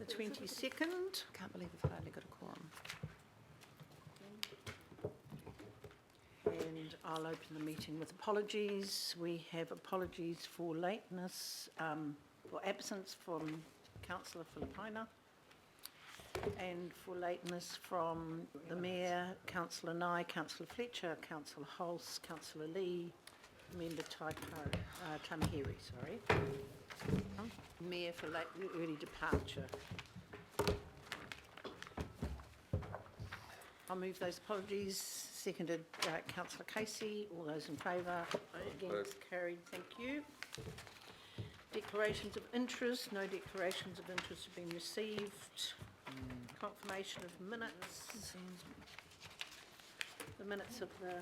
The 22nd. Can't believe we've hardly got a quorum. And I'll open the meeting with apologies. We have apologies for lateness, for absence from Councillor Filipina, and for lateness from the Mayor, Councillor Nye, Councillor Fletcher, Councillor Hulse, Councillor Lee, Member Tamahiri, sorry. Mayor for late early departure. I'll move those apologies. Seconded, Councillor Casey. All those in favour? Against? Carried. Thank you. Declarations of interest. No declarations of interest have been received. Confirmation of minutes. The minutes of the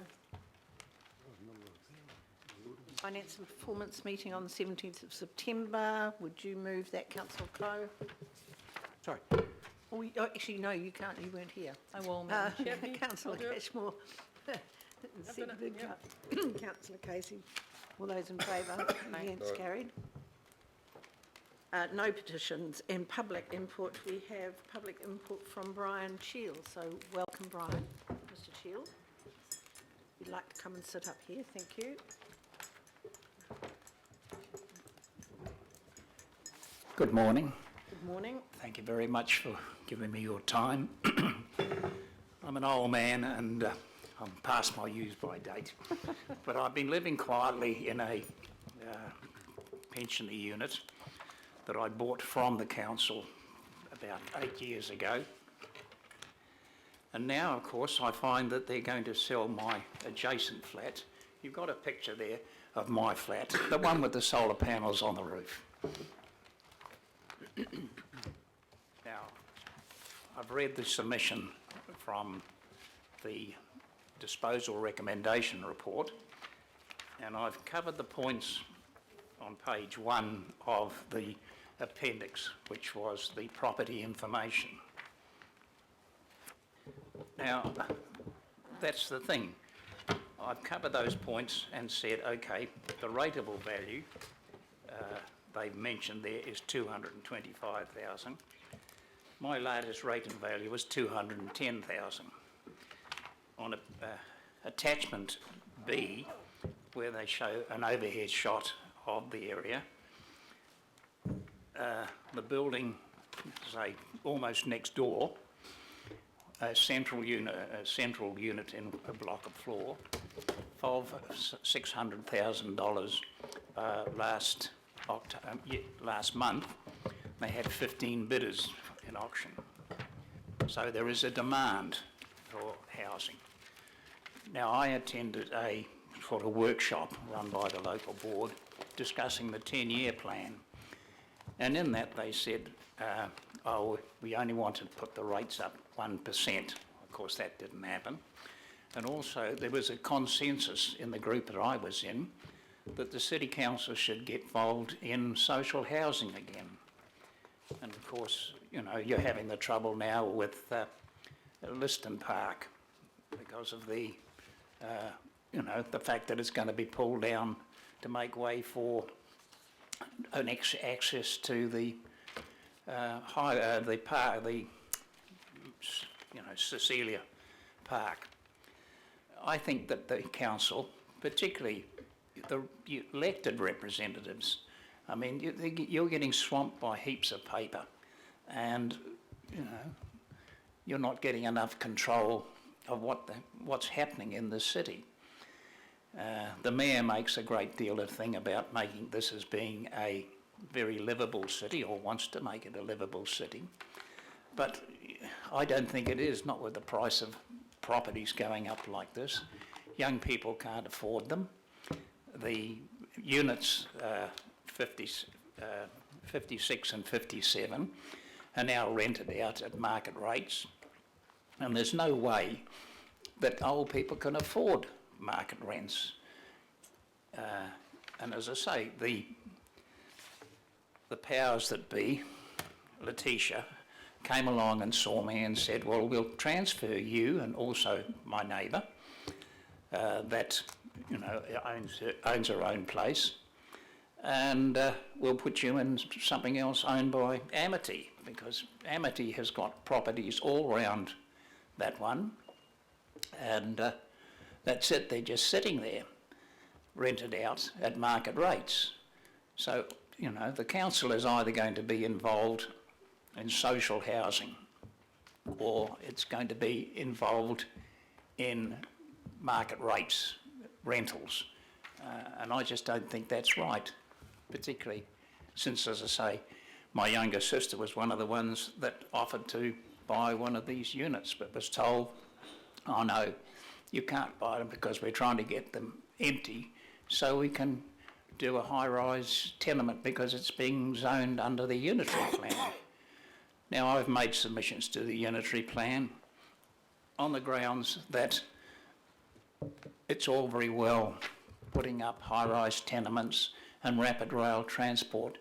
Finance and Performance meeting on the 17th of September. Would you move that, Councillor Clow? Sorry. Oh, actually, no, you can't. You weren't here. I will, Madam Chair. Councillor Cashmore. Seconded, Councillor Casey. All those in favour? Against? Carried. No petitions and public input. We have public input from Brian Shield. So welcome, Brian. Mr. Shield. If you'd like to come and sit up here, thank you. Good morning. Good morning. Thank you very much for giving me your time. I'm an old man and I'm past my use-by date, but I've been living quietly in a pensioner unit that I bought from the council about 8 years ago. And now, of course, I find that they're going to sell my adjacent flat. You've got a picture there of my flat, the one with the solar panels on the roof. Now, I've read the submission from the disposal recommendation report, and I've covered the points on page 1 of the appendix, which was the property information. Now, that's the thing. I've covered those points and said, okay, the rateable value they've mentioned there is 225,000. My latest rating value was 210,000. On attachment B, where they show an overhead shot of the area, the building, say, almost next door, a central unit in a block of floor, of $600,000 last month. They had 15 bidders in auction. So there is a demand for housing. Now, I attended a sort of workshop run by the local board discussing the 10-year plan. And in that they said, we only want to put the rates up 1%. Of course, that didn't happen. And also there was a consensus in the group that I was in that the City Council should get involved in social housing again. And of course, you know, you're having the trouble now with Liston Park because of the, the fact that it's going to be pulled down to make way for an access to the Cecilia Park. I think that the council, particularly the elected representatives, I mean, you're getting swamped by heaps of paper, and you're not getting enough control of what's happening in the city. The mayor makes a great deal of thing about making this as being a very livable city, or wants to make it a livable city, but I don't think it is, not with the price of properties going up like this. Young people can't afford them. The units 56 and 57 are now rented out at market rates, and there's no way that old people can afford market rents. And as I say, the powers that be, Letitia, came along and saw me and said, well, we'll transfer you and also my neighbour that owns her own place, and we'll put you in something else owned by Amity, because Amity has got properties all around that one, and that's it, they're just sitting there, rented out at market rates. So, you know, the council is either going to be involved in social housing, or it's going to be involved in market rates, rentals, and I just don't think that's right, particularly since, as I say, my younger sister was one of the ones that offered to buy one of these units, but was told, oh no, you can't buy them because we're trying to get them empty so we can do a high-rise tenement because it's being zoned under the unitary plan. Now, I've made submissions to the unitary plan on the grounds that it's all very well putting up high-rise tenements and rapid rail transport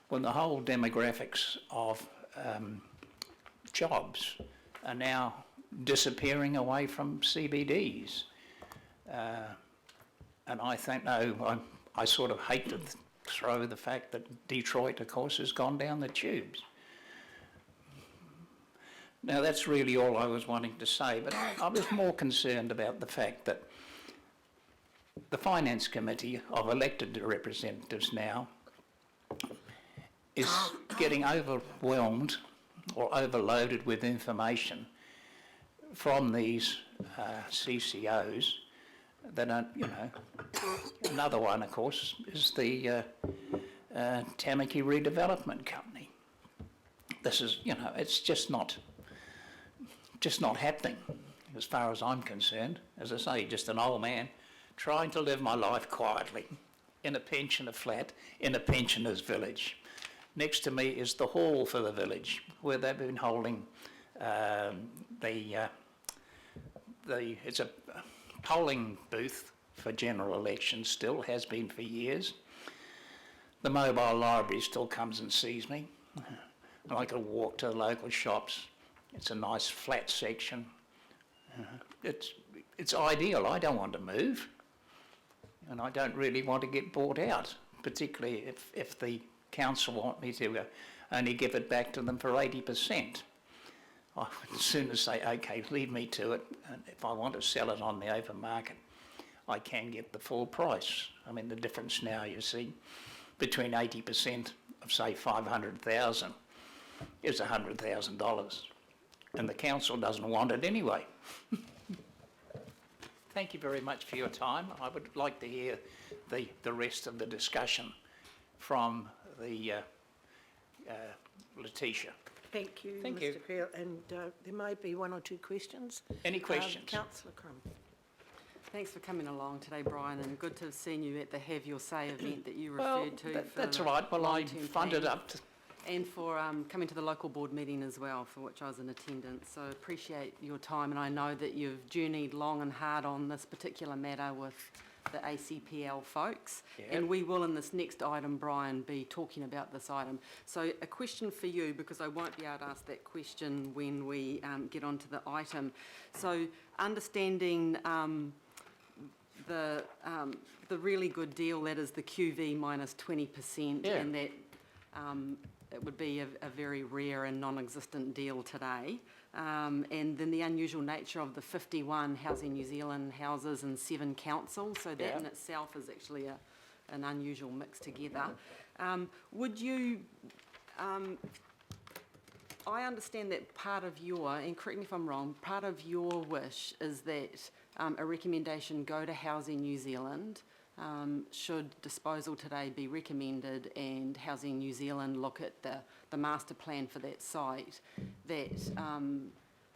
when the whole demographics of jobs are now disappearing away from CBDs. And I think, no, I sort of hate to throw the fact that Detroit, of course, has gone down the tubes. Now, that's really all I was wanting to say, but I was more concerned about the fact that the Finance Committee of elected representatives now is getting overwhelmed or overloaded with information from these CCOs that are, you know, another one, of course, is the Tamaki Redevelopment Company. This is, you know, it's just not happening as far as I'm concerned. As I say, just an old man trying to live my life quietly in a pensioner flat in a pensioner's village. Next to me is the hall for the village where they've been holding it's a polling booth for general elections, still has been for years. The mobile library still comes and sees me. And I can walk to the local shops. It's a nice flat section. It's ideal. I don't want to move. And I don't really want to get bought out, particularly if the council want me to only give it back to them for 80%. I would as soon as say, okay, leave me to it, and if I want to sell it on the open market, I can get the full price. I mean, the difference now, you see, between 80% of, say, 500,000 is $100,000, and the council doesn't want it anyway. Thank you very much for your time. I would like to hear the rest of the discussion from the Letitia. Thank you, Thank Mr. you. Creel. And there may be one or two questions. Any questions? Councillor Crum. Thanks for coming along today, Brian, and good to have seen you at the Have Your Say event that you Well, referred to. that's all right. Well, I long-term funded plan. up to... And for coming to the local board meeting as well, for which I was in attendance. So appreciate your time, and I know that you've journeyed long and hard on this particular matter with the ACPL folks. Yep. And we will, in this next item, Brian, be talking about this item. So a question for you, because I won't be able to ask that question when we get onto the item. So understanding the really good deal that is the QV minus 20%, Yeah. and that it would be a very rare and non-existent deal today. And then the unusual nature of the 51 Housing New Zealand houses and 7 councils, so that Yeah. in itself is actually an unusual mix together. Would you, I understand that part of your, and correct me if I'm wrong, part of your wish is that a recommendation go to Housing New Zealand. Should disposal today be recommended and Housing New Zealand look at the master plan for that site, that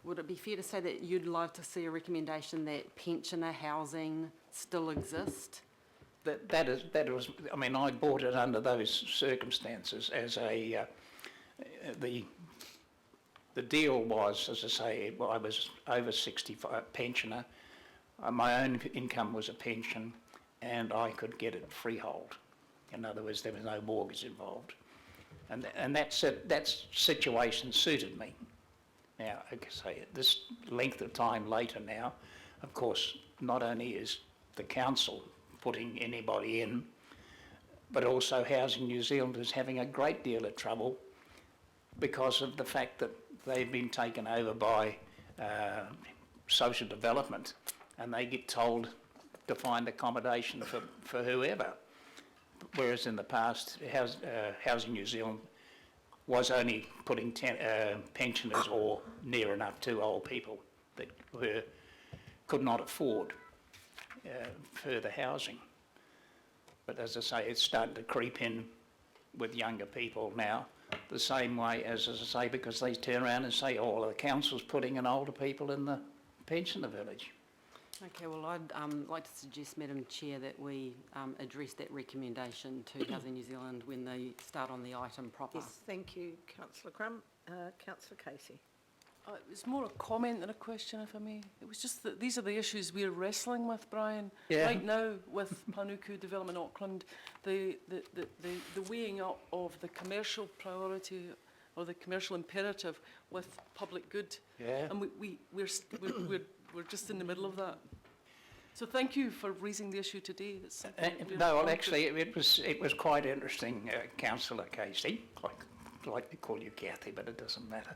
would it be fair to say that you'd love to see a recommendation that pensioner housing still exist? That was, I mean, I bought it under those circumstances as a, the deal was, as I say, I was over 65 pensioner, my own income was a pension, and I could get it freehold. In other words, there was no mortgage involved. And that situation suited me. Now, like I say, at this length of time later now, of course, not only is the council putting anybody in, but also Housing New Zealand is having a great deal of trouble because of the fact that they've been taken over by social development, and they get told to find accommodation for whoever. Whereas in the past, Housing New Zealand was only putting pensioners or near enough to old people that could not afford further housing. But as I say, it's starting to creep in with younger people now, the same way as I say, because they turn around and say, oh, well, the council's putting in older people in the pensioner village. Okay, well, I'd like to suggest, Madam Chair, that we address that recommendation to Housing New Zealand when they start on the item proper. Yes, thank you, councillor Crum. Councillor Casey. It's more a comment than a question, if I may. It was just that these are the issues we're wrestling with, Brian. Yeah. Right now, with Panuku Development Auckland, the weighing up of the commercial priority or the commercial imperative with public good. Yeah. And we're just in the middle of that. So thank you for raising the issue today. It's something that we're No, well, conscious- actually, it was quite interesting, Councillor Casey. I like to call you Kathy, but it doesn't matter.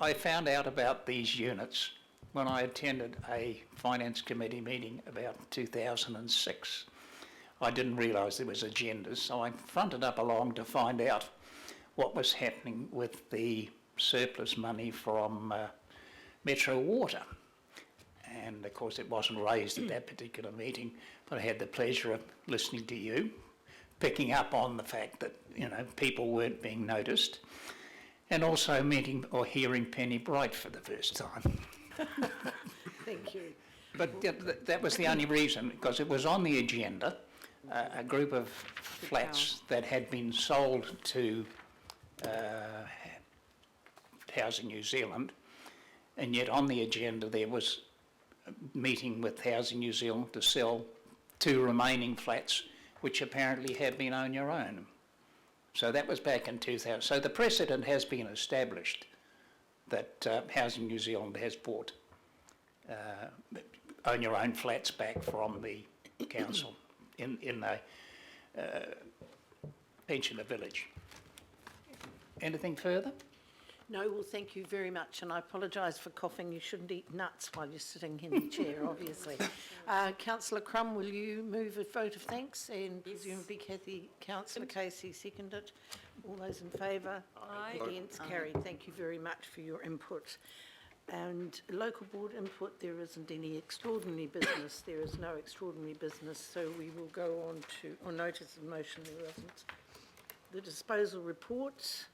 I found out about these units when I attended a Finance Committee meeting about 2006. I didn't realise there was agendas, so I fronted up along to find out what was happening with the surplus money from Metro Water. And of course it wasn't raised at that particular meeting, but I had the pleasure of listening to you, picking up on the fact that, you know, people weren't being noticed, and also meeting or hearing Penny Bright for the first time. Thank you. But that was the only reason, because it was on the agenda, a group of flats that had been sold to Housing New Zealand, and yet on the agenda there was a meeting with Housing New Zealand to sell 2 remaining flats, which apparently had been on your own. So that was back in 2000. So the precedent has been established that Housing New Zealand has bought own your own flats back from the council in the pensioner village. Anything further? No, well, thank you very much, and I apologise for coughing. You shouldn't eat nuts while you're sitting in the chair, obviously. Councillor Crum, will you move a vote of thanks? And presumably Councillor Casey seconded. All those in favour? Aye. Against? Carried. Thank you very much for your input. And local board input, there isn't any extraordinary business. There is no extraordinary business, so we will go on to, or notice of motion, there isn't. The disposal reports.